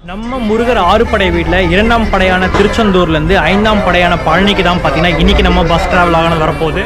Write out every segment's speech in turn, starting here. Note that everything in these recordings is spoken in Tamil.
நம்ம முருகர் 6 படை வீட்டில் 2ஆம் படையான திருச்செந்தூர்லேருந்து 5ஆம் படையான பழனிக்கு தான் பார்த்தீங்கன்னா இன்றைக்கி நம்ம பஸ் ட்ராவல் ஆகணும் வரப்போகுது.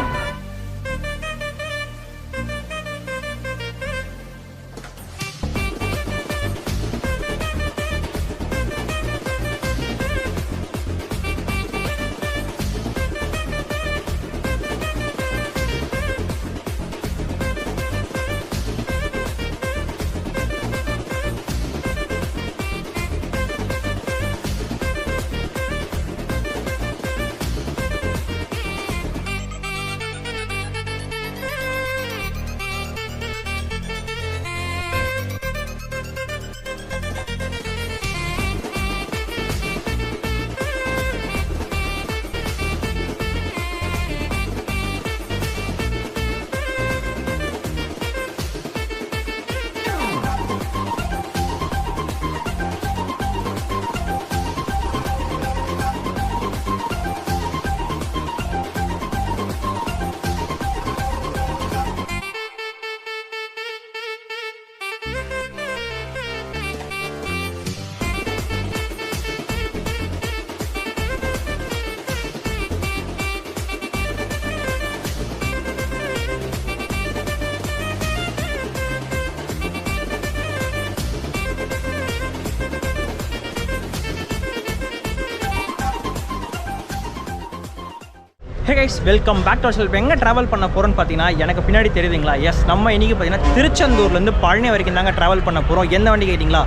Hey guys, welcome back to self. எங்கே ட்ராவல் பண்ண போகிறோன்னு பார்த்தீங்கன்னா எனக்கு பின்னாடி தெரியுதுங்களா? எஸ், நம்ம இன்றைக்கி பார்த்தீங்கன்னா திருச்செந்தூர்லேருந்து பழனி வரைக்கும் தாங்க ட்ராவல் பண்ண போகிறோம். எந்த வண்டி கேட்டிங்களா?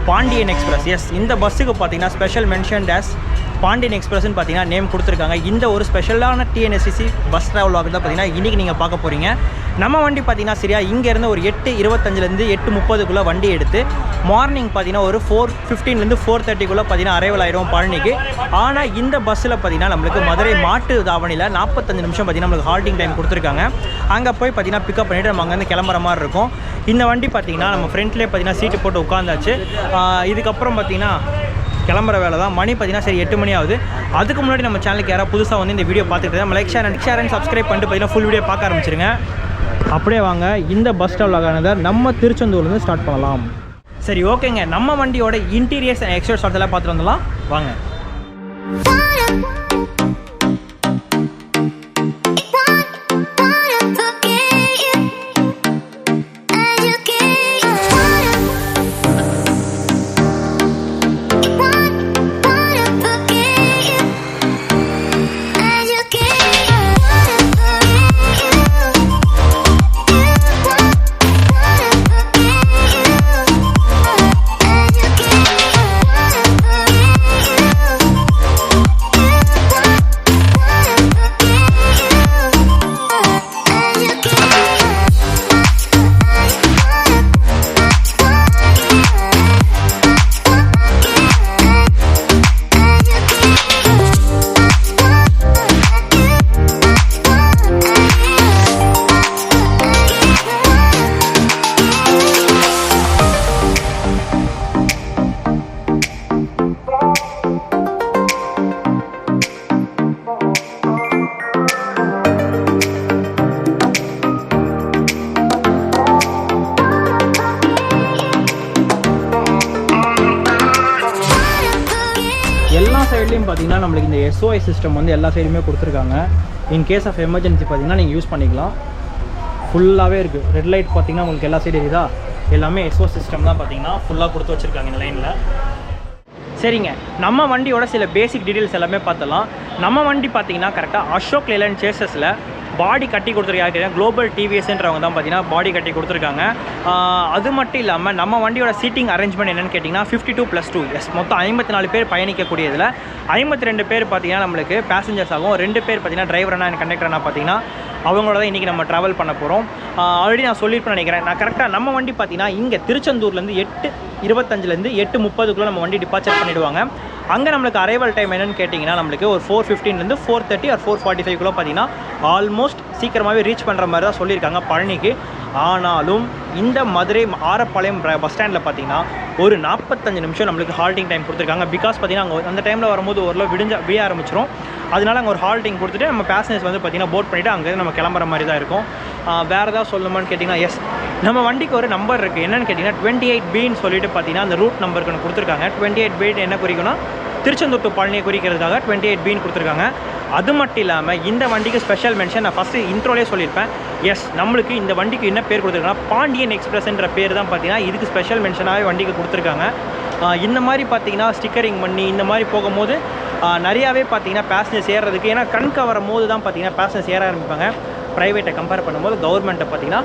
பாண்டியன் எக்ஸ்பிரஸ். எஸ், இந்த பஸ்ஸுக்கு பார்த்தீங்கன்னா ஸ்பெஷல் மென்ஷன் டேஸ் பாண்டியன் எக்ஸ்பிரஸ்ன்னு பார்த்தீங்கன்னா நேம் கொடுத்துருக்காங்க. இந்த ஒரு ஸ்பெஷலான டிஎன்எஸ்சிசி பஸ் ட்ராவல் ஆகுது தான் பார்த்தீங்கன்னா இன்றைக்கி நீங்கள் பார்க்க போகிறீங்க. நம்ம வண்டி பார்த்தீங்கன்னா சரியா இங்கேருந்து ஒரு 8:25 8:30 வண்டி எடுத்து மார்னிங் பார்த்தீங்கன்னா ஒரு 4:15 4:30 பார்த்தீங்கன்னா அரைவல் ஆயிடும் பழனிக்கு. ஆனால் இந்த பஸ்ஸில் பார்த்தீங்கன்னா நம்மளுக்கு மதுரை மாட்டு தாவணியில் 45 நிமிஷம் பார்த்தீங்கன்னா நம்மளுக்கு ஹால்ட்டிங் டைம் கொடுத்துருக்காங்க. அங்கே போய் பார்த்தீங்கன்னா பிக்கப் பண்ணிவிட்டு நம்ம அங்கேருந்து கிளம்புற மாதிரி இருக்கும். இந்த வண்டி பார்த்தீங்கன்னா நம்ம ஃப்ரண்ட்லேயே பார்த்தீங்கன்னா சீட்டு போட்டு உட்காந்தாச்சு. இதுக்கப்புறம் பார்த்தீங்கன்னா கிளம்புற வேலை தான். மணி பார்த்தீங்கன்னா சரி 8 மணி ஆகுது. அதுக்கு முன்னாடி நம்ம சேனலுக்கு யாராவது புதுசாக வந்து இந்த வீடியோ பார்த்துட்டு நம்ம லைக் ஷேர் அண்ட் சப்ஸ்கிரைப் பண்ணிட்டு பார்த்தீங்கன்னா ஃபுல் வீடியோ பார்க்க ஆரம்பிச்சிருங்க. அப்படியே வாங்க இந்த பஸ் ஸ்டாப்லானதை நம்ம திருச்செந்தூர்லேருந்து ஸ்டார்ட் பண்ணலாம். சரி, ஓகேங்க. நம்ம வண்டியோட இன்டீரியர்ஸ் அண்ட் எக்ஸ்டீரியர் ஷாட்ஸ் எல்லாம் பார்த்துட்டு வந்துடலாம் வாங்க. எல்லா சைட்லேயும் பார்த்தீங்கன்னா நம்மளுக்கு இந்த SOS சிஸ்டம் வந்து எல்லா சைடுமே கொடுத்துருக்காங்க. இன் கேஸ் ஆஃப் எமர்ஜென்சி பார்த்தீங்கன்னா நீங்கள் யூஸ் பண்ணிக்கலாம். ஃபுல்லாகவே இருக்குது. ரெட் லைட் பார்த்தீங்கன்னா உங்களுக்கு எல்லா சைடு இருக்குதா? எல்லாமே SOS சிஸ்டம் தான் பார்த்தீங்கன்னா ஃபுல்லாக கொடுத்து வச்சுருக்காங்க இந்த லைனில். சரிங்க, நம்ம வண்டியோட சில பேசிக் டீட்டெயில்ஸ் எல்லாமே பார்த்தலாம். நம்ம வண்டி பார்த்தீங்கன்னா கரெக்டாக அசோக் லேலண்ட் சேசஸில் பாடி கட்டி கொடுத்துருக்காங்க. குளோபல் டிவிஎஸ்ன்றவங்க தான் பார்த்தீங்கன்னா பாடி கட்டி கொடுத்துருக்காங்க. அது மட்டும் இல்லாமல் நம்ம வண்டியோட சீட்டிங் அரேஞ்ச்மெண்ட் என்னென்னு கேட்டிங்கன்னா 52+2. எஸ், மொத்தம் 54 பேர் பயணிக்கக்கூடியதில் 52 பேர் பார்த்தீங்கன்னா நம்மளுக்கு பேசஞ்சர்ஸ் ஆகும். 2 பேர் பார்த்தீங்கன்னா டிரைவரான அண்ட் கண்டக்டரான பார்த்தீங்கன்னா அவங்களோட தான் இன்றைக்கி நம்ம ட்ராவல் பண்ண போகிறோம். ஆல்ரெடி நான் சொல்லியிருப்பேன் நினைக்கிறேன். நான் கரெக்டாக நம்ம வண்டி பார்த்தீங்கன்னா இங்கே திருச்செந்தூர்லேருந்து 8:25 8:30 நம்ம வண்டி டிபார்ச்சர் பண்ணிவிடுவாங்க. அங்கே நம்மளுக்கு அரைவல் டைம் என்னென்னு கேட்டிங்கன்னா நம்மளுக்கு ஒரு 4:15 4:30 or 4:45 பார்த்தீங்கன்னா ஆல்மோஸ்ட் சீக்கிரமாகவே ரீச் பண்ணுற மாதிரி தான் சொல்லியிருக்காங்க பழனிக்கு. ஆனாலும் இந்த மதுரை ஆரப்பாளையம் பஸ் ஸ்டாண்டில் பார்த்தீங்கன்னா ஒரு 45 நிமிஷம் நம்மளுக்கு ஹால்ட்டிங் டைம் கொடுத்துருக்காங்க. பிகாஸ் பார்த்தீங்கன்னா அங்கே அந்த டைமில் வரும்போது ஓரளவு விடிய ஆரம்பிச்சிடும். அதனால அங்கே ஒரு ஹால்ட்டிங் கொடுத்துட்டு நம்ம பேசஞ்சர்ஸ் வந்து பார்த்திங்கன்னா போட் பண்ணிவிட்டு அங்கே நம்ம கிளம்புற மாதிரி தான் இருக்கும். வேறு ஏதாவது சொல்லணுமான்னு கேட்டிங்கன்னா எஸ், நம்ம வண்டிக்கு ஒரு நம்பர் இருக்குது. என்னென்னு கேட்டிங்கன்னா 28Bன்னு சொல்லிட்டு பார்த்தீங்கன்னா அந்த ரூட் நம்பருக்கு ஒன்று கொடுத்துருக்காங்க. 28B என்ன குறிக்குன்னா திருச்செந்தூர் டு பழனியை குறிக்கிறதுக்காக 28Bன்னு கொடுத்துருக்காங்க. அது மட்டும் இல்லாமல் இந்த வண்டிக்கு ஸ்பெஷல் மென்ஷன் நான் ஃபஸ்ட்டு இன்ட்ரோலே சொல்லியிருப்பேன். எஸ், நம்மளுக்கு இந்த வண்டிக்கு என்ன பேர் கொடுத்துருக்காங்கன்னா பாண்டியன் எக்ஸ்பிரஸ்ன்ற பேர் தான் பார்த்தீங்கன்னா இதுக்கு ஸ்பெஷல் மென்ஷனாகவே வண்டிக்கு கொடுத்துருக்காங்க. இந்த மாதிரி பார்த்தீங்கன்னா ஸ்டிக்கரிங் பண்ணி இந்த மாதிரி போகும்போது நிறையாவே பார்த்தீங்கன்னா பேசஞ்சர்ஸ் ஏறுறதுக்கு, ஏன்னா கண் கவரும் போது தான் பார்த்தீங்கன்னா பேசஞ்சர்ஸ் ஏற ஆரம்பிப்பாங்க. ப்ரைவேட்டை கம்பேர் பண்ணும்போது கவர்மெண்ட்டை பார்த்தீங்கன்னா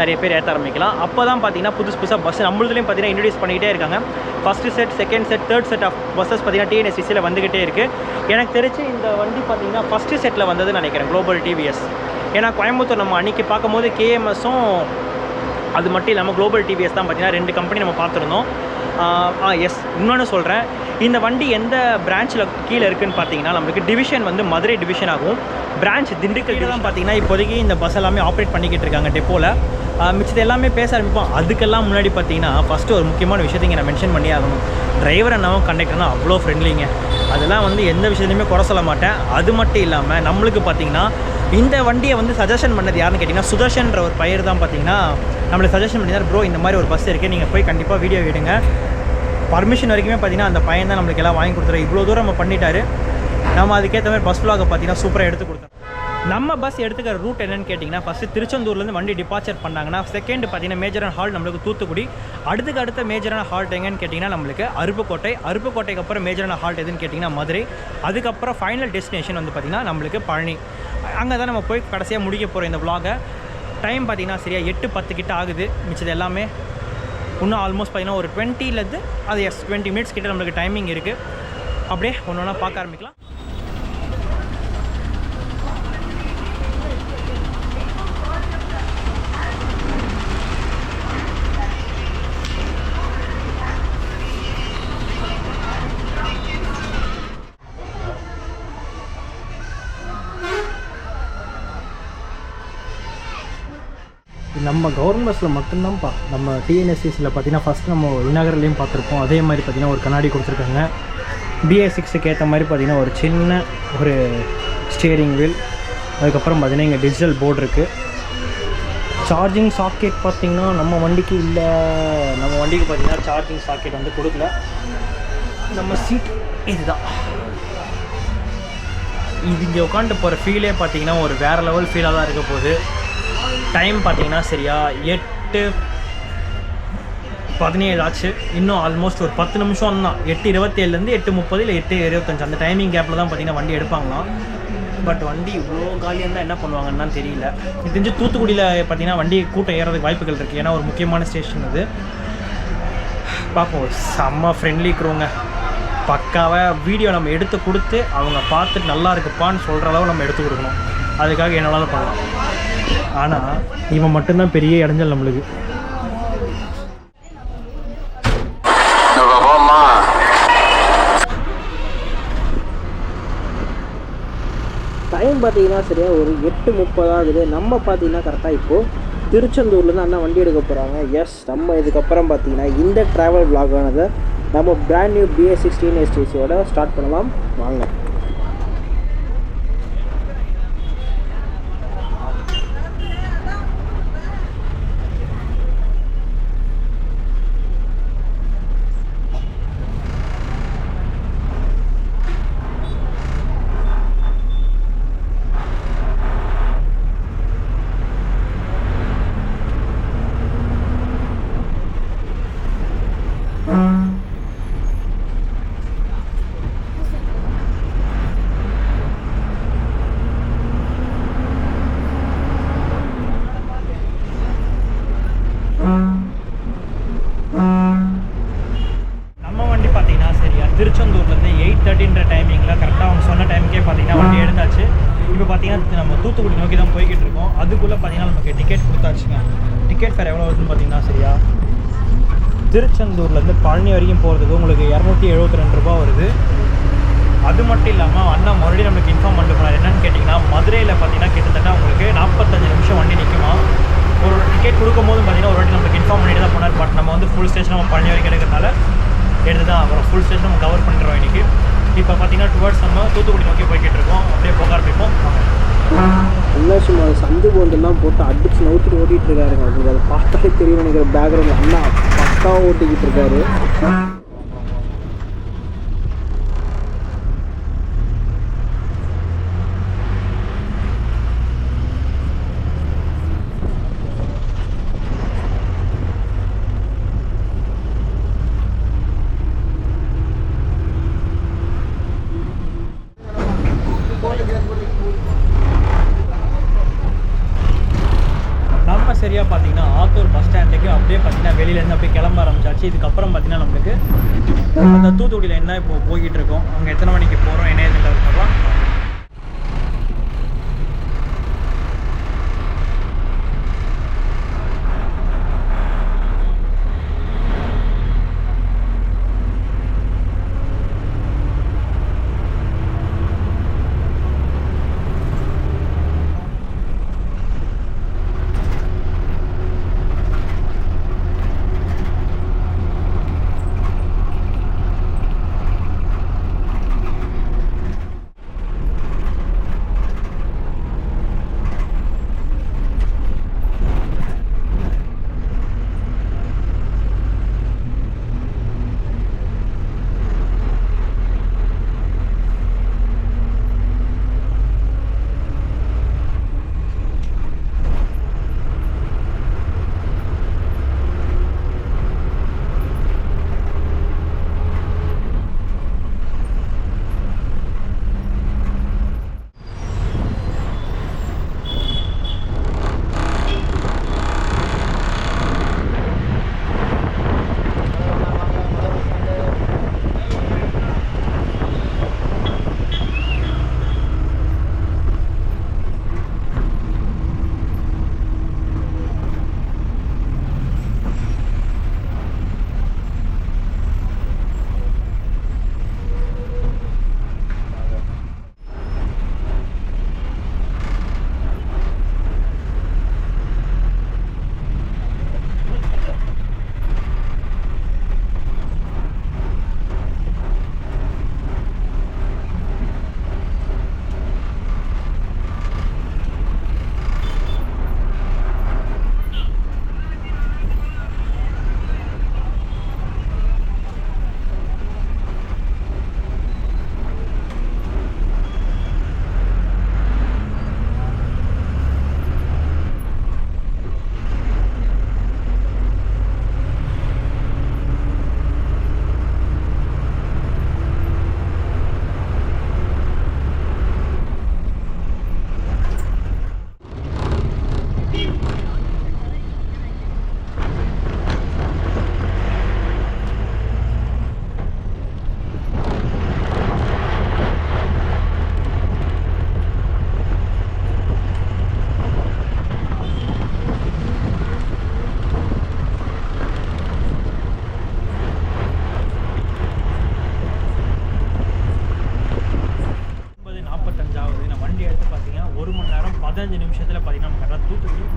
நிறைய பேர் ஏற்ற ஆரம்பிக்கலாம். அப்போ தான் பார்த்தீங்கன்னா புதுசாக பஸ் நம்மளுதுலேயும் பார்த்தீங்கன்னா இன்ட்ரடியூஸ் பண்ணிக்கிட்டே இருக்காங்க. First set, second set, third set of buses பார்த்தீங்கன்னா டிஎன்எஸ்சிசியில் வந்துக்கிட்டே இருக்குது. எனக்கு தெரிஞ்சு இந்த வண்டி பார்த்தீங்கன்னா ஃபஸ்ட்டு செட்டில் வந்ததுன்னு நினைக்கிறேன், குளோபல் டிவிஎஸ். ஏன்னா கோயம்புத்தூர் நம்ம அன்றைக்கி பார்க்கும்போது கேஎம்எஸும் அது மட்டும் இல்லாமல் குளோபல் டிவிஎஸ் தான் பார்த்தீங்கன்னா 2 கம்பெனி நம்ம பார்த்துருந்தோம். எஸ், இன்னொன்று சொல்கிறேன், இந்த வண்டி எந்த பிரான்ச்சில் கீழே இருக்குதுன்னு பார்த்தீங்கன்னா நம்மளுக்கு டிவிஷன் வந்து மதுரை டிவிஷன் ஆகும். பிரான்ச் திண்டுக்கல் தான் பார்த்தீங்கன்னா இப்போதைக்கு இந்த பஸ் எல்லாமே ஆப்ரேட் பண்ணிக்கிட்டு இருக்காங்க டெப்போவில். மிச்சது எல்லாமே பேச ஆரம்பிப்போம். அதுக்கெல்லாம் முன்னாடி பார்த்தீங்கன்னா ஃபஸ்ட்டு ஒரு முக்கியமான விஷயத்தை இங்கே நான் மென்ஷன் பண்ணி ஆகணும். டிரைவர் என்னவும் கண்டக்டர்னா அவ்வளோ ஃப்ரெண்ட்லிங்க. அதெல்லாம் வந்து எந்த விஷயத்துலையுமே குறை சொல்ல மாட்டேன். அது மட்டும் இல்லாமல் நம்மளுக்கு பார்த்தீங்கன்னா இந்த வண்டியை வந்து சஜஷன் பண்ணது யாருன்னு கேட்டிங்கன்னா சுதர்ஷன்ற ஒரு பையர் தான் பார்த்தீங்கன்னா நம்மளுக்கு சஜஷன் பண்ணியிருந்தார். ப்ரோ இந்த மாதிரி ஒரு பஸ் இருக்குது, நீங்கள் போய் கண்டிப்பாக வீடியோ எடுங்க. பர்மிஷன் வரைக்குமே பார்த்தீங்கன்னா அந்த பையன் தான் நம்மளுக்கு எல்லாம் வாங்கி கொடுத்துரு. இவ்வளோ தூரம் நம்ம பண்ணிட்டாரு. நம்ம அதுக்கேற்ற மாதிரி பஸ் vlog பார்த்தீங்கன்னா சூப்பராக எடுத்து கொடுத்தோம். நம்ம பஸ் எடுத்துக்கிற ரூட் என்னென்னு கேட்டிங்கன்னா ஃபஸ்ட்டு திருச்செந்தூர்லேருந்து வண்டி டிபார்ச்சர் பண்ணாங்கன்னா செகண்ட் பார்த்தீங்கன்னா மேஜரான ஹால்ட் நம்மளுக்கு தூத்துக்குடி. அடுத்த மேஜரான ஹால்ட் எங்கன்னு கேட்டிங்கன்னா நம்மளுக்கு அருப்புக்கோட்டைக்கு அப்புறம் மேஜரான ஹால்ட் எதுன்னு கேட்டிங்கன்னா மதுரை. அதுக்கப்புறம் ஃபைனல் டெஸ்டினேஷன் வந்து பார்த்திங்கன்னா நம்மளுக்கு பழனி. அங்கே தான் நம்ம போய் கடைசியாக முடிக்க போகிறோம் இந்த vlog. டைம் பார்த்திங்கன்னா சரியாக 8:10 கிட்ட ஆகுது. மிச்சது எல்லாமே இன்னும் ஆல்மோஸ்ட் பார்த்திங்கன்னா ஒரு 20 அது 20 மினிட்ஸ் கிட்ட நம்மளுக்கு டைமிங் இருக்குது. அப்படியே ஒன்று ஒன்றா பார்க்க ஆரம்பிக்கலாம். நம்ம கவர்மெண்ட் பஸ்ஸில் மட்டும்தான்ப்பா நம்ம டிஎன்எஸ்சிஸில் பார்த்தீங்கன்னா ஃபஸ்ட்டு நம்ம விநாயகர்லேயும் பார்த்துருப்போம். அதே மாதிரி பார்த்திங்கன்னா ஒரு கண்ணாடி கொடுத்துருக்காங்க. BS6க்கு ஏற்ற மாதிரி பார்த்திங்கன்னா ஒரு சின்ன ஒரு ஸ்டியரிங் வீல். அதுக்கப்புறம் பார்த்திங்கன்னா இங்கே டிஜிட்டல் போர்டு இருக்குது. சார்ஜிங் சாக்கெட் பார்த்திங்கன்னா நம்ம வண்டிக்கு இல்லை. நம்ம வண்டிக்கு பார்த்திங்கன்னா சார்ஜிங் சாக்கெட் வந்து கொடுக்கல. நம்ம சீட் இதுதான். இது இங்கே உட்காந்துட்டு போகிற ஃபீலே பார்த்திங்கன்னா ஒரு வேறு லெவல் ஃபீலாக தான் இருக்க போகுது. டைம் பார்த்தீங்கன்னா சரியா 8:17 ஆச்சு. இன்னும் ஆல்மோஸ்ட் ஒரு 10 நிமிஷம் தான். 8:27 8:30 இல்லை 8:25 அந்த டைமிங் கேப்பில் தான் பார்த்தீங்கன்னா வண்டி எடுப்பாங்களாம். பட் வண்டி இவ்வளோ காலியாக இருந்தால் என்ன பண்ணுவாங்கன்னு தெரியல. இது தெரிஞ்சு தூத்துக்குடியில் பார்த்தீங்கன்னா வண்டி கூட்டம் ஏறதுக்கு வாய்ப்புகள் இருக்குது. ஏன்னா ஒரு முக்கியமான ஸ்டேஷன் அது. பார்ப்போம். செம்ம ஃப்ரெண்ட்லி இருக்கிறவங்க பக்காவாக வீடியோ நம்ம எடுத்து கொடுத்து அவங்க பார்த்துட்டு நல்லா இருக்குப்பான்னு சொல்கிற அளவு நம்ம எடுத்து கொடுக்கணும். அதுக்காக என்னாலும் பண்ணலாம். ஆனால் இவன் மட்டும்தான் பெரிய இடைஞ்சல் நம்மளுக்கு. டைம் பார்த்தீங்கன்னா சரியாக ஒரு 8:30 ஆகுது. நம்ம பார்த்தீங்கன்னா கரெக்டாக இப்போது திருச்செந்தூர்லேருந்து அண்ணா வண்டி எடுக்க போகிறாங்க. எஸ், நம்ம இதுக்கப்புறம் பார்த்தீங்கன்னா இந்த ட்ராவல் vlog-ஆனதை நம்ம பிராண்ட் நியூ BS16 STCயோட ஸ்டார்ட் பண்ணலாம். வாங்க. திருச்செந்தூர்லேருந்து 8:30ன்ற டைமிங்கில் கரெக்டாக அவங்க சொன்ன டைமுக்கே பார்த்தீங்கன்னா வண்டி எடுத்தாச்சு. இப்போ பார்த்தீங்கன்னா நம்ம தூத்துக்குடி நோக்கி தான் போய்கிட்டு இருக்கோம். அதுக்குள்ளே பார்த்தீங்கன்னா நமக்கு டிக்கெட் கொடுத்தாச்சுங்க. டிக்கெட் ஃபேர் எவ்வளோ வருதுன்னு பார்த்தீங்கன்னா சரியா திருச்செந்தூர்லேருந்து பழனி வரைக்கும் போகிறதுக்கு உங்களுக்கு 272 ரூபா வருது. அது மட்டும் இல்லாமல் அண்ணா மறுபடியும் நம்மளுக்கு இன்ஃபார்ம் பண்ணிட்டு போனார். என்னென்னு கேட்டிங்கன்னா மதுரையில் பார்த்தீங்கன்னா கிட்டத்தட்ட உங்களுக்கு 45 நிமிஷம் வண்டி நிற்குமா. ஒரு டிக்கெட் கொடுக்கும்போது பார்த்தீங்கன்னா ஒரு வாட்டி நம்மளுக்கு இன்ஃபார்ம் பண்ணிட்டு தான் போனார். பட் நம்ம வந்து ஃபுல் ஸ்டேஷன் நம்ம பழனி வரைக்கும் எடுக்கிறதுனால எடுத்து தான் அப்புறம் ஃபுல் ஸ்டேஷன் நம்ம கவர் பண்ணிடுறோம் இன்றைக்கி. இப்போ பார்த்தீங்கன்னா டுவர்ட்ஸ் நம்ம தூத்துக்குடி நோக்கி போய்கிட்டு இருக்கோம். அப்படியே போக ஆரம்பிப்போம். என்ன சும்மா சந்து போந்தெல்லாம் போட்டு அடிச்சு நவுத்திட்டு ஓட்டிகிட்டு இருக்காருங்க. உங்களுக்கு அதை பார்த்தாலே தெரியும் நினைக்கிற பேக்ரவுண்ட் அண்ணா பக்காவாக ஓட்டிக்கிட்டு இருக்காரு. சரியாக பார்த்தீங்கன்னா ஆத்தூர் பஸ் ஸ்டாண்டுக்கு அப்படியே பார்த்தீங்கன்னா வெளியிலேருந்து அப்படியே கிளம்ப ஆரம்பிச்சாச்சு. இதுக்கப்புறம் பார்த்தீங்கன்னா நம்மளுக்கு அந்த தூத்துக்குடியில் என்ன இப்போ போய்கிட்டு இருக்கோம், அங்கே எத்தனை மணிக்கு போகிறோம், என்ன ஏதுன்னு பார்க்கலாம்.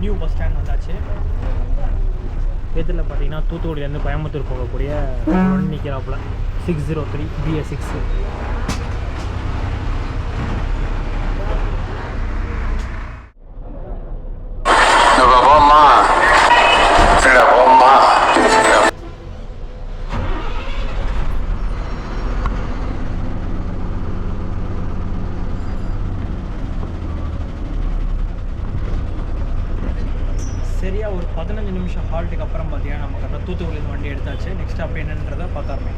நியூ பஸ் ஸ்டாண்ட் வந்தாச்சு. எதில் பார்த்தீங்கன்னா தூத்துக்குடியிலேருந்து கோயம்புத்தூர் போகக்கூடிய நிற்கிறாப்புல 603 BS6. சரியாக ஒரு 15 நிமிஷம் ஹால்ட்டுக்கு அப்புறம் பார்த்தீங்கன்னா நம்ம கரெக்டாக தூத்துக்குடியிலேருந்து வண்டி எடுத்தாச்சு. நெக்ஸ்ட் அப்போ என்னன்றதை பார்த்தாருமே.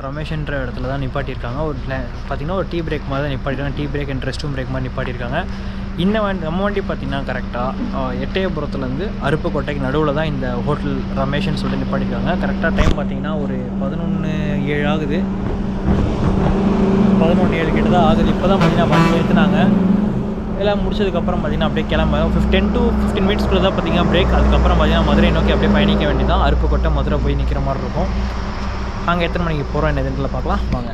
ரமேஷ்ன்ற இடத்துல தான் நிப்பாட்டியிருக்காங்க. ஒரு பார்த்திங்கன்னா ஒரு டீ பிரேக் மாதிரி தான் நிப்பாட்டிருக்காங்க. Tea break and restroom break மாதிரி நிப்பாட்டியிருக்காங்க. இந்த நம்ம வண்டி பார்த்திங்கன்னா கரெக்டாக எட்டயபுரத்துலேருந்து அருப்புக்கோட்டைக்கு நடுவில் தான் இந்த ஹோட்டல் ரமேஷ்னு சொல்லிட்டு நிப்பாட்டியிருக்காங்க. கரெக்டாக டைம் பார்த்திங்கன்னா ஒரு 11:07 ஆகுது. 11:07 கிட்ட தான் ஆகுது. இப்போ தான் பார்த்திங்கன்னா வண்டி நிறுத்தினாங்க. எல்லாம் முடிச்சதுக்கப்புறம் பார்த்திங்கன்னா அப்படியே கிளம்ப 10 to 15 மினிட்ஸ்க்குள்ளே தான் பார்த்திங்கன்னா பிரேக். அதுக்கப்புறம் பார்த்திங்கன்னா மதுரை நோக்கி அப்படியே பயணிக்க வேண்டியதான். அருப்புக்கோட்டை மதுரை போய் நிற்கிற மாதிரி இருக்கும். அங்கே எத்தனை மணிக்கு போகிறோம் என்ன இதுல பார்க்கலாம் வாங்க.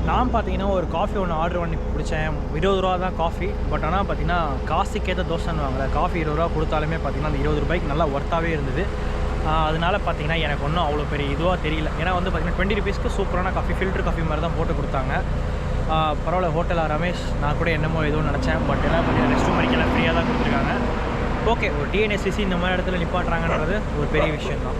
நான் பார்த்தீங்கன்னா ஒரு காஃபி ஒன்று ஆர்டர் பண்ணி பிடிச்சேன். 20 ரூபா தான் காஃபி. பட் ஆனால் பார்த்தீங்கன்னா காசுக்கேற்ற தோசைன்னு வாங்கல. காஃபி 20 ரூபா கொடுத்தாலுமே பார்த்தீங்கன்னா அந்த 20 ரூபாய்க்கு நல்லா ஒர்த்தாகவே இருந்தது. அதனால் பார்த்தீங்கன்னா எனக்கு ஒன்றும் அவ்வளோ பெரிய இதுவாக தெரியல. ஏன்னா வந்து பார்த்தீங்கன்னா 20 ருபீஸ்க்கு சூப்பரான காஃபி, ஃபில்டர் காஃபி மாதிரி தான் போட்டு கொடுத்தாங்க. பரவாயில்ல. ஹோட்டல் ரமேஷ் நான் கூட என்னமோ ஏதோ நினச்சேன். பட் எல்லாம் பார்த்தீங்கன்னா ரெஸ்ட் ரூம் வரைக்கும் ஃப்ரீயாக தான் கொடுத்துருக்காங்க. ஓகே, ஒரு டிஎன்எஸ்சிசி இந்த மாதிரி இடத்துல நிப்பாட்டுறாங்கன்றது ஒரு பெரிய விஷயந்தான்.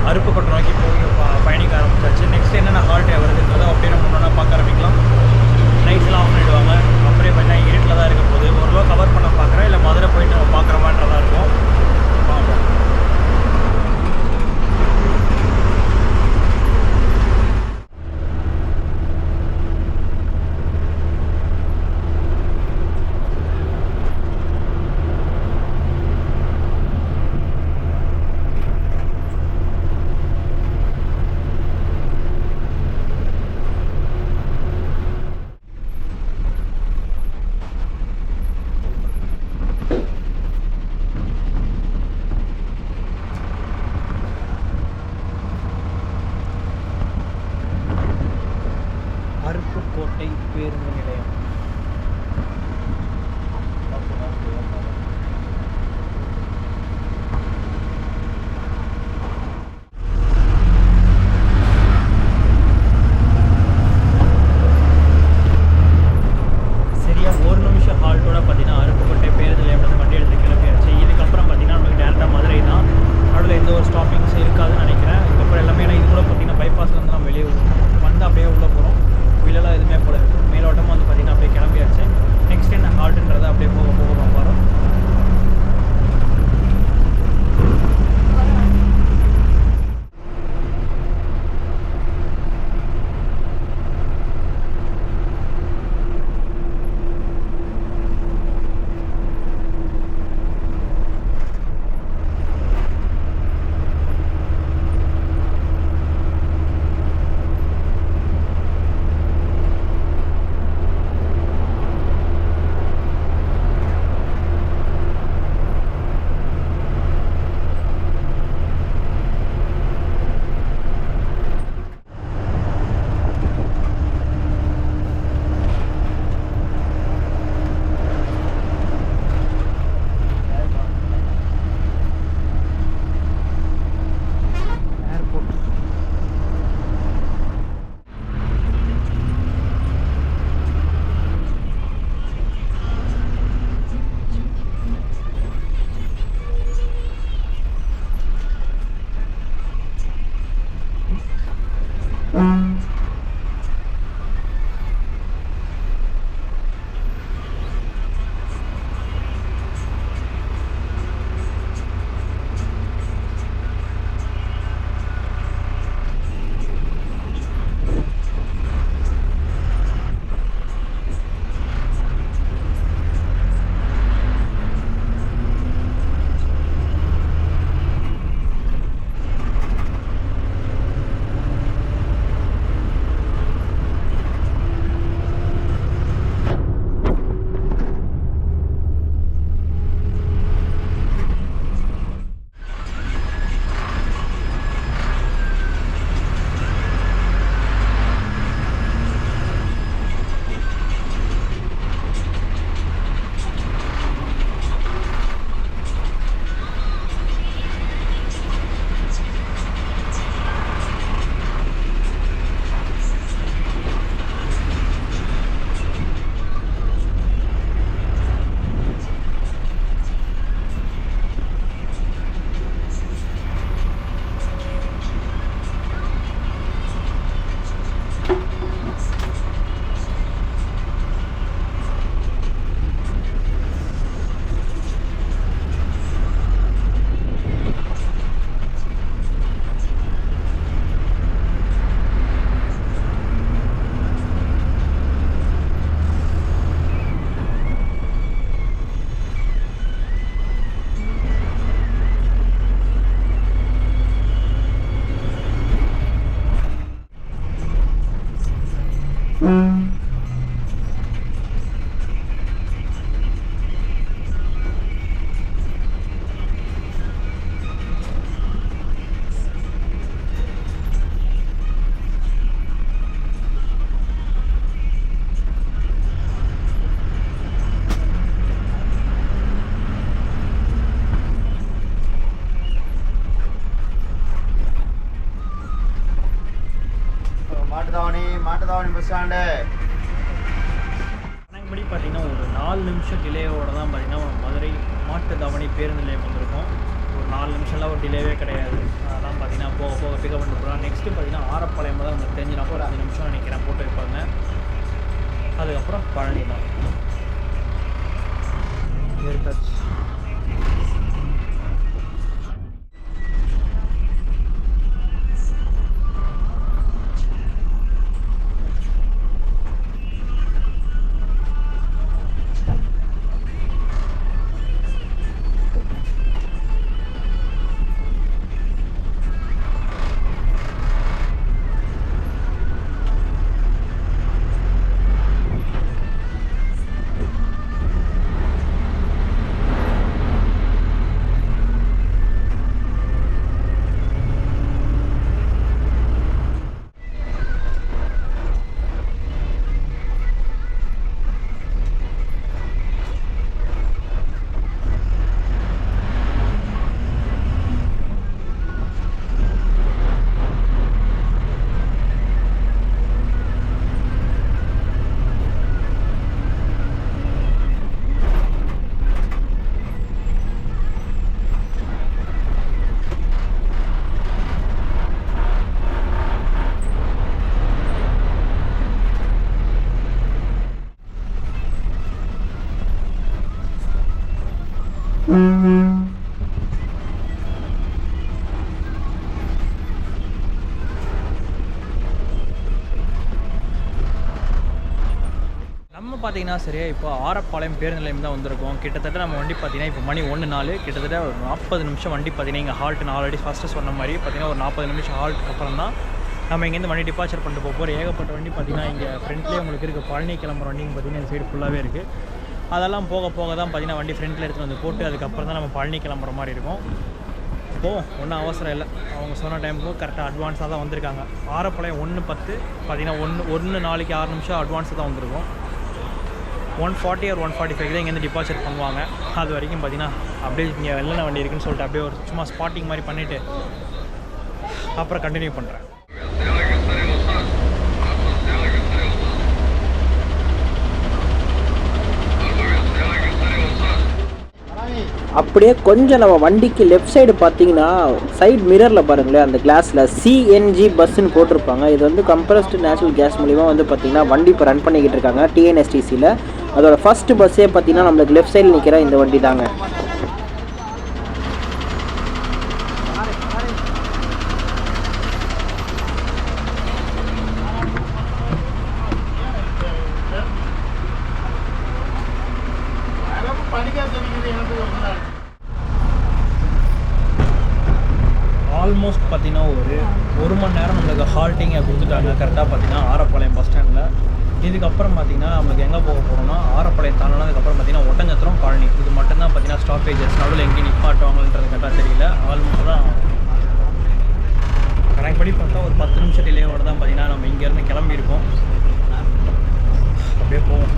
அருப்புக்கோட்டை நோக்கி போய் பயணிக்க ஆரம்பிச்சாச்சு. நெக்ஸ்ட் என்னென்ன ஹால்ட் வருதுன்றதை அப்படியே நம்ம ஒன்றா பார்க்க ஆரம்பிக்கலாம். லைட்ஸ்லாம் ஆஃப் பண்ணிவிடுவாங்க. அப்படியே பார்த்தீங்கன்னா இருட்டில் தான் இருக்க போது. ஒரு ரூபா கவர் பண்ண பார்க்குறேன், இல்லை மதுரை போயிட்டு நம்ம பார்க்குறோமான்றதா இருக்கும். பார்ப்போம். அருப்புக்கோட்டை பேருந்து நிலையம். சரியா 1 நிமிஷம் ஹால்ட்டோட பார்த்தீங்கன்னா அருப்புக்கோட்டை பேருந்து நிலையம் வண்டி எடுத்து கிளம்பியாச்சு. இதுக்கப்புறம் பார்த்தீங்கன்னா நமக்கு டேரெக்டாக மதுரை தான். நடுவில் எந்த ஒரு ஸ்டாப்பிங்ஸும் இருக்காதுன்னு நினைக்கிறேன். இதுக்கப்புறம் எல்லாமே ஏன்னா இது கூட பார்த்தீங்கன்னா பைபாஸ்லேருந்து நம்ம வெளியே வந்து அப்படியே உள்ளே போகிறோம். வீலெல்லாம் எதுவுமே போல இருக்குது. மேலோட்டமாக வந்து பார்த்திங்கன்னா மாட்டுத்தாவணி பஸ் ஸ்டாண்டு. படி பார்த்தீங்கன்னா ஒரு 4 நிமிஷம் டிலேவோட தான் பார்த்தீங்கன்னா மதுரை மாட்டுத்தாவணி பேருந்து நிலையம் வந்திருக்கும். ஒரு 4 நிமிஷம்லாம் ஒரு டிலேவே கிடையாது. அதெல்லாம் பார்த்தீங்கன்னா போக போக பிக்கப் பண்ணிட்டு போகலாம். நெக்ஸ்ட்டு பார்த்தீங்கன்னா ஆரப்பாளையம் தான் உங்களுக்கு தெரிஞ்சுனா ஒரு 5 நிமிஷம் நினைக்கிறேன் போட்டு வைப்பாங்க. அதுக்கப்புறம் பழனி தான். ஏற்காட்சி நம்ம பார்த்தீங்கன்னா சரியா இப்போ ஆரப்பாளையம் பேருந்து நிலையம் தான் வந்திருக்கோம். கிட்டத்தட்ட நம்ம வண்டி பார்த்தீங்கன்னா இப்போ மணி 1:04 கிட்டத்தட்ட ஒரு 40 நிமிஷம் வண்டி பார்த்தீங்கன்னா இங்கே ஹால்ட் நான் ஆல்ரெடி ஃபஸ்ட்டு சொன்ன மாதிரி பார்த்தீங்கன்னா ஒரு 40 நிமிஷம் ஹால்ட்டுக்கு அப்புறம் தான் நம்ம இங்கேருந்து வண்டி டிபார்ச்சர் பண்ணிட்டு போகிறோம். ஏகப்பட்ட வண்டி பார்த்தீங்கன்னா இங்கே ஃப்ரண்ட்லேயே உங்களுக்கு இருக்குது. பழனி கிளம்புற வண்டிங்க பார்த்தீங்கன்னா இந்த சைடு ஃபுல்லாகவே இருக்குது. அதெல்லாம் போக போக தான் பார்த்தீங்கன்னா வண்டி ஃப்ரண்ட்டில் எடுத்துகிட்டு வந்து போட்டு அதுக்கப்புறம் தான் நம்ம பழனி கிளம்புற மாதிரி இருக்கும். இப்போது ஒன்றும் அவசரம் இல்லை. அவங்க சொன்ன டைமுக்கு கரெக்டாக அட்வான்ஸாக தான் வந்திருக்காங்க. ஆரப்பாளையம் 1:10 பார்த்தீங்கன்னா 1:04 6 நிமிஷம் அட்வான்ஸாக தான் வந்திருக்கும். 1:40 or 1:45 தான் இங்கேருந்து டிபார்ச்சர் பண்ணுவாங்க. அது வரைக்கும் பார்த்தீங்கன்னா அப்படியே இங்கே வெள்ளன வண்டி இருக்குன்னு சொல்லிட்டு அப்படியே ஒரு சும்மா ஸ்பாட்டிங் மாதிரி பண்ணிவிட்டு அப்புறம் கண்டினியூ பண்ணுறேன். அப்படியே கொஞ்சம் நம்ம வண்டிக்கு லெஃப்ட் சைடு பார்த்தீங்கன்னா சைட் மிரரில் பாருங்களேன், அந்த கிளாஸில் சிஎன்ஜி பஸ்ஸுன்னு போட்டிருப்பாங்க. இது வந்து கம்ப்ரஸ்டு நேச்சுரல் கேஸ் மூலிமா வந்து பார்த்திங்கன்னா வண்டி இப்போ ரன் பண்ணிக்கிட்டு இருக்காங்க டிஎன்எஸ்டிசியில். அதோட ஃபஸ்ட்டு பஸ்ஸே பார்த்திங்கன்னா நம்மளுக்கு லெஃப்ட் சைடில் நிற்கிற இந்த வண்டி தாங்க. ஆல்மோஸ்ட் பார்த்தீங்கன்னா ஒரு மணி நேரம் நம்மளுக்கு ஹால்ட்டிங்கை கொடுத்துட்டாங்க. கரெக்டாக பார்த்தீங்கன்னா ஆரப்பாளையம் பஸ் ஸ்டாண்டில். இதுக்கப்புறம் பார்த்தீங்கன்னா நம்மளுக்கு எங்கே போக போகிறோம்னா ஆரப்பாளையம் தாண்டினா அதுக்கப்புறம் பார்த்தீங்கன்னா ஒட்டஞ்சத்திரம் பழனி இது மட்டும்தான் பார்த்தீங்கன்னா ஸ்டாப்பேஜஸ். நடுவில் எங்கேயும் நிப்பாட்டுவாங்கன்றது கரெக்டாக தெரியல. ஆல்மோஸ்ட் தான் கரெக்ட் படி பார்த்தா ஒரு 10 நிமிஷம் டிலேவோட தான் பார்த்தீங்கன்னா நம்ம இங்கேருந்து கிளம்பியிருக்கோம். அப்படியே போவோம்.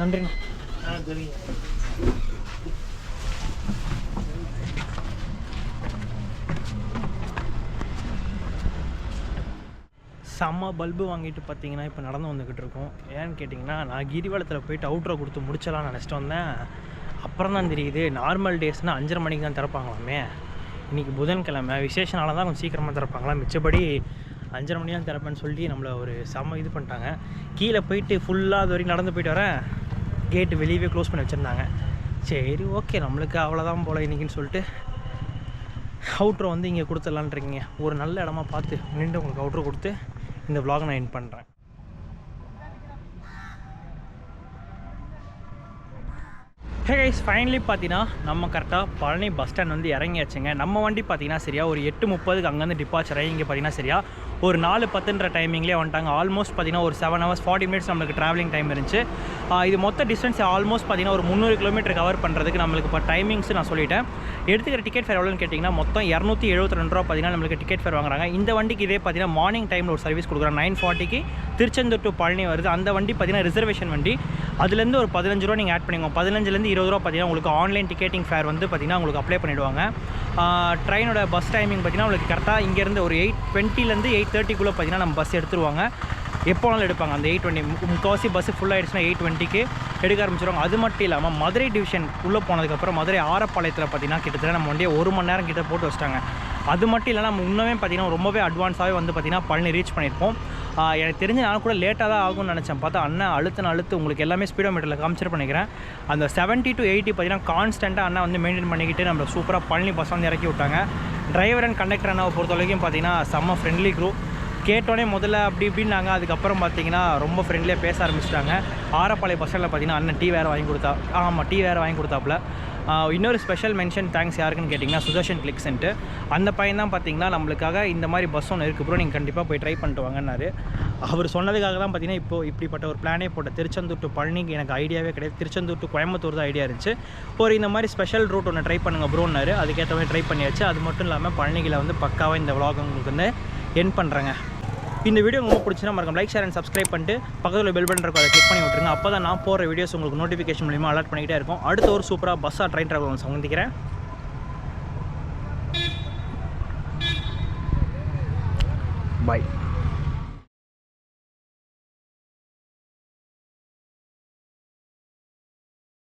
நன்றிண்ணா. செம்ம பல்பு வாங்கிட்டு பார்த்தீங்கன்னா இப்போ நடந்து வந்துக்கிட்டு இருக்கோம். ஏன்னு கேட்டிங்கன்னா நான் கிரிவலத்தில் போயிட்டு அவுட்ரோ கொடுத்து முடிச்சலாம்னு நினச்சிட்டு வந்தேன். அப்புறம் தான் தெரியுது நார்மல் டேஸ்னால் 5:30 மணிக்கு தான் திறப்பாங்களாமே. இன்றைக்கி புதன்கிழமை விசேஷ நாளாக தான் கொஞ்சம் சீக்கிரமாக திறப்பாங்களா, மிச்சப்படி 5:30 மணி தான் திறப்பேன்னு சொல்லி நம்மளை ஒரு செம்ம இது பண்ணிட்டாங்க. கீழே போயிட்டு ஃபுல்லாக அது வரைக்கும் நடந்து போயிட்டு வரேன், கேட்டு வெளியவே க்ளோஸ் பண்ணி வச்சுருந்தாங்க. சரி ஓகே நம்மளுக்கு அவ்வளோதான் போல் இன்றைக்கின்னு சொல்லிட்டு அவுட்ரோ வந்து இங்கே கொடுத்துடலான்ட்ருக்கீங்க. ஒரு நல்ல இடமா பார்த்து நின்று உங்களுக்கு அவுட்ரோ கொடுத்து இந்த vlog நான் எண்ட் பண்ணுறேன். ஹே கைஸ், ஃபைனலி பார்த்தீங்கன்னா நம்ம கரெக்டாக பழனி பஸ் ஸ்டாண்ட் வந்து இறங்கியாச்சுங்க. நம்ம வண்டி பார்த்தீங்கன்னா சரியா ஒரு 8:30 அங்கேருந்து டிபார்ச்சர் ஆகி இங்கே பார்த்தீங்கன்னா சரியா ஒரு 4:10 டைமிங்லேயே வந்துட்டாங்க. ஆல்மோஸ்ட் பார்த்தீங்கன்னா ஒரு 7 hours 40 minutes நம்மளுக்கு ட்ராவலிங் டைம் இருந்துச்சு. இது மொத்த டிஸ்டன்ஸ் ஆல்மோஸ்ட் பார்த்தீங்கன்னா ஒரு 300 கிலோமீட்டர் கவர் பண்ணுறதுக்கு நம்மளுக்கு இப்போ டைமிங்ஸ் நான் சொல்லிட்டேன். எடுத்துக்கிற டிக்கெட் ஃபேர் எவ்வளோன்னு கேட்டிங்கன்னா மொத்தம் 272 ரூபா பார்த்தீங்கன்னா நம்மளுக்கு டிக்கெட் ஃபேர் வாங்குறாங்க. இந்த வண்டிக்கு இதே பார்த்தீங்கன்னா மார்னிங் டைமில் ஒரு சர்வீஸ் கொடுக்குறாங்க. 9:40க்கு திருச்செந்தூர் டு பழனி வருது. அந்த வண்டி பார்த்தீங்கன்னா ரிசர்வேஷன் வண்டி. அதுலேருந்து ஒரு 15 ரூபா நீங்கள் ஆட் பண்ணிக்கோங்க. 15லேருந்து 20 ரூபா பார்த்தீங்கன்னா உங்களுக்கு ஆன்லைன் டிக்கெட்டிங் ஃபேர் வந்து பார்த்தீங்கன்னா உங்களுக்கு அப்ளை பண்ணிவிடுவாங்க. ட்ரெயினோட பஸ் டைமிங் பார்த்தீங்கன்னா உங்களுக்கு கரெக்டாக இங்கேருந்து ஒரு 8:20லேருந்து 8:30க்குள்ளே பார்த்தீங்கன்னா நம்ம பஸ் எடுத்துருவாங்க. எப்போ வேணாலும் எடுப்பாங்க. அந்த 8:20 முக்கால்வாசி பஸ்ஸு ஃபுல்லாகிடுச்சுன்னா 8:20க்கு எடுக்க ஆரம்பிச்சிடுவாங்க. அது மட்டும் இல்லாமல் மதுரை டிவிஷன் உள்ளே போனதுக்கப்புறம் மதுரை ஆரப்பாளையத்தில் பார்த்தீங்கன்னா கிட்டத்தட்ட நம்ம வண்டியை 1 மணி நேரம் கிட்ட போட்டு வச்சிட்டாங்க. அது மட்டும் இல்லைனா நம்ம இன்னுமே பார்த்தீங்கன்னா ரொம்பவே அட்வான்ஸாகவே வந்து பார்த்தீங்கன்னா பழனி ரீச் பண்ணியிருப்போம். எனக்கு தெரிஞ்சு நான் கூட லேட்டாக தான் ஆகும்னு நினச்சேன். பார்த்தா அண்ணன் அழுத்து உங்களுக்கு எல்லாமே ஸ்பீடோமீட்டரில் காமிச்சிட்டு பண்ணிக்கிறேன். அந்த 70 to 80 பார்த்தீங்கன்னா கான்ஸ்டண்ட்டாக அண்ணன் வந்து மெயின்டைன் பண்ணிக்கிட்டு நம்ம சூப்பராக பழனி பஸ் வந்து இறக்கி விட்டாங்க. டிரைவர் அண்ட் கண்டக்டர் அண்ணாவை பொறுத்த வரைக்கும் பார்த்தீங்கன்னா செம்ம ஃப்ரெண்ட்லி க்ரூ. கேட்டோடனே முதல்ல அப்படி இப்படின்னாங்க. அதுக்கப்புறம் பார்த்தீங்கன்னா ரொம்ப ஃப்ரெண்ட்லியாக பேச ஆரம்பிச்சிட்டாங்க. ஆரப்பாளையம் பஸ் ஸ்டாண்டில் பார்த்தீங்கன்னா அண்ணன் டீ வேறு வாங்கி கொடுத்தாப்புல. இன்னொரு ஸ்பெஷல் மென்ஷன் தேங்க்ஸ் யாருக்குன்னு கேட்டிங்கன்னா சுதர்ஷன் கிளிக்ஸ்ன்ட்டு அந்த பையன் தான் பார்த்தீங்கன்னா நம்மளுக்காக இந்த மாதிரி பஸ் ஒன்று இருக்குது ப்ரோ, நீங்கள் கண்டிப்பாக போய் ட்ரை பண்ணிட்டு வாங்கன்னாரு. அவர் சொன்னதுக்காக தான் பார்த்தீங்கன்னா இப்படிப்பட்ட ஒரு பிளானே போட்ட. திருச்செந்தூர் டு பழனிக்கு எனக்கு ஐடியாவே கிடையாது. திருச்செந்தூர் டு கோயம்புத்தூர் தான் ஐடியா இருந்துச்சு. இந்த மாதிரி ஸ்பெஷல் ரூட் ஒன்று ட்ரை பண்ணுங்கள் ப்ரோன்னாரு. அதுக்கேற்ற மாதிரி ட்ரை பண்ணியாச்சு. அது மட்டும் இல்லாமல் பழனியில் வந்து பக்காவாக இந்த vlog உங்களுக்கு வந்து எண்ட் பண்ணுறேங்க. இந்த வீடியோ ரொம்ப பிடிச்சினா மறக்காம லைக், ஷேர் அண்ட் சப்ஸ்கிரைப் பண்ணிட்டு பக்கத்தில் பெல் பட்டன் இருக்கும், அதை கிளிக் பண்ணி விட்டுருங்க. அப்போ தான் நான் போகிற வீடியோஸ் உங்களுக்கு நோட்டிஃபிகேஷன் மூலிமா அலர்ட் பண்ணிக்கிட்டே இருக்கும். அடுத்த ஒரு சூப்பராக பஸ்ஸாக ட்ரெயின் ட்ராவல் சந்திக்கிறேன். பாய்.